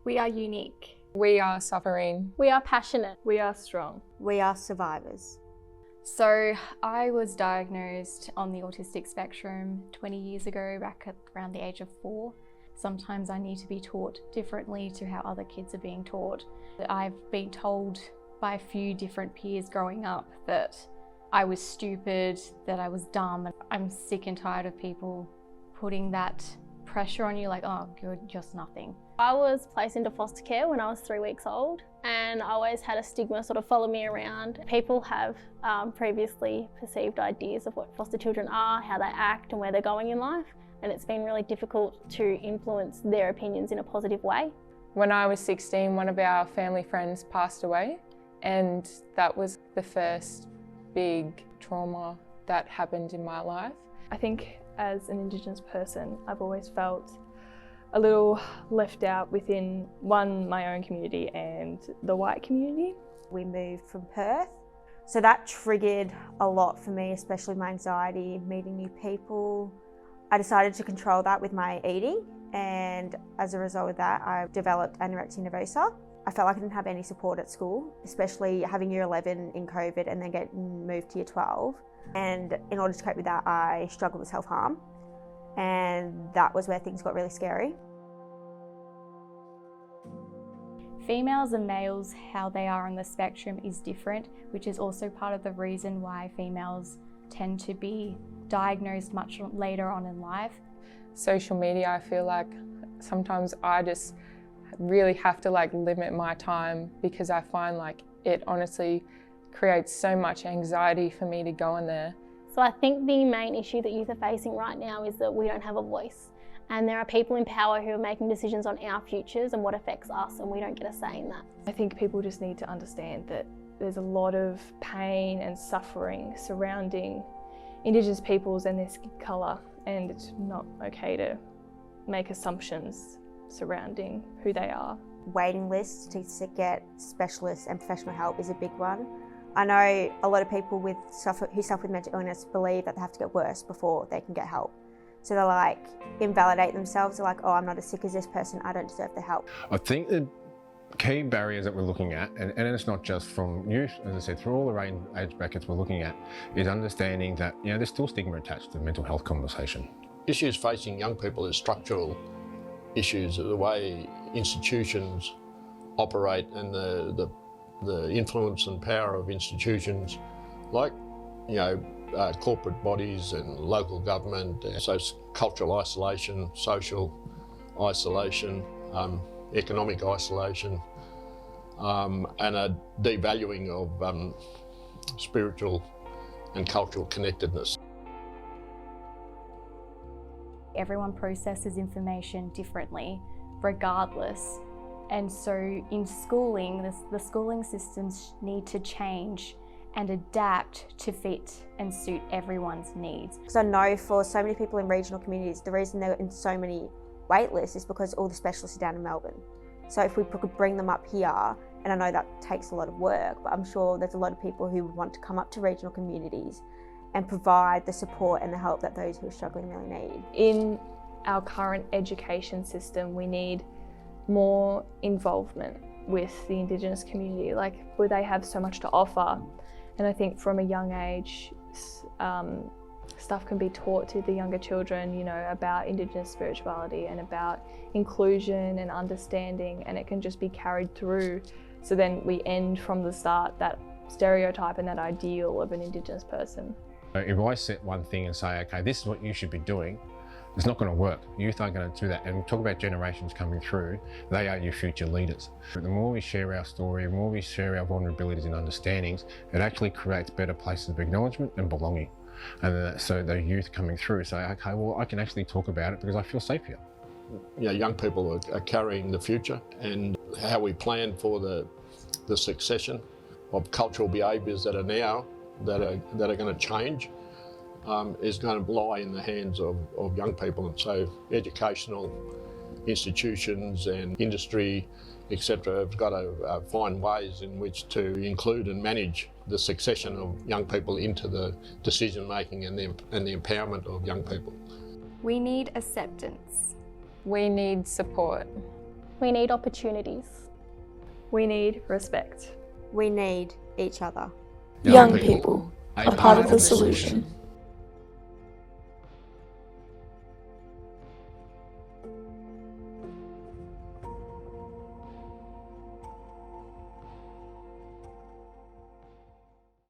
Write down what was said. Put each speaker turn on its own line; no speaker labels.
We are unique.
We are suffering.
We are passionate.
We are strong.
We are survivors.
So I was diagnosed on the autistic spectrum 20 years ago, back at around the age of 4. Sometimes I need to be taught differently to how other kids are being taught. I've been told by a few different peers growing up that I was stupid, that I was dumb. I'm sick and tired of people putting that pressure on you, like, oh, you're just nothing.
I was placed into foster care when I was 3 weeks old, and I always had a stigma sort of follow me around. People have previously perceived ideas of what foster children are, how they act and where they're going in life, and it's been really difficult to influence their opinions in a positive way.
When I was 16, one of our family friends passed away, and that was the first big trauma that happened in my life.
I think as an Indigenous person, I've always felt a little left out within my own community and the white community.
We moved from Perth, so that triggered a lot for me, especially my anxiety, meeting new people. I decided to control that with my eating, and as a result of that, I developed anorexia nervosa. I felt like I didn't have any support at school, especially having year 11 in COVID and then getting moved to year 12. And in order to cope with that, I struggled with self-harm, and that was where things got really scary.
Females and males, how they are on the spectrum is different, which is also part of the reason why females tend to be diagnosed much later on in life.
Social media, I feel like sometimes I just really have to limit my time, because I find it honestly creates so much anxiety for me to go in there.
So I think the main issue that youth are facing right now is that we don't have a voice. And there are people in power who are making decisions on our futures and what affects us, and we don't get a say in that.
I think people just need to understand that there's a lot of pain and suffering surrounding Indigenous peoples and their skin colour, and it's not okay to make assumptions surrounding who they are.
Waiting lists to get specialists and professional help is a big one. I know a lot of people who suffer with mental illness believe that they have to get worse before they can get help. So they invalidate themselves. They're like, oh, I'm not as sick as this person, I don't deserve the help.
I think the key barriers that we're looking at, and it's not just from youth, as I said, through all the age brackets we're looking at, is understanding that there's still stigma attached to the mental health conversation.
Issues facing young people is structural issues, the way institutions operate and the influence and power of institutions like corporate bodies and local government. So cultural isolation, social isolation, economic isolation, and a devaluing of spiritual and cultural connectedness.
Everyone processes information differently, regardless. And so in schooling, the schooling systems need to change and adapt to fit and suit everyone's needs.
Because I know for so many people in regional communities, the reason they're in so many wait lists is because all the specialists are down in Melbourne. So if we could bring them up here, and I know that takes a lot of work, but I'm sure there's a lot of people who would want to come up to regional communities and provide the support and the help that those who are struggling really need.
In our current education system, we need more involvement with the Indigenous community, where they have so much to offer. And I think from a young age, stuff can be taught to the younger children, about Indigenous spirituality and about inclusion and understanding, and it can just be carried through. So then we end from the start that stereotype and that ideal of an Indigenous person.
If I set one thing and say, okay, this is what you should be doing, it's not going to work. Youth aren't going to do that. And we talk about generations coming through, they are your future leaders. But the more we share our story, the more we share our vulnerabilities and understandings, it actually creates better places of acknowledgement and belonging. And so the youth coming through say, okay, well, I can actually talk about it because I feel safe here.
Young people are carrying the future, and how we plan for the succession of cultural behaviours that are now, that are going to change, is going to lie in the hands of young people. And so educational institutions and industry, etc., have got to find ways in which to include and manage the succession of young people into the decision making and the empowerment of young people.
We need acceptance.
We need support.
We need opportunities.
We need respect.
We need each other.
Young people are part of the solution.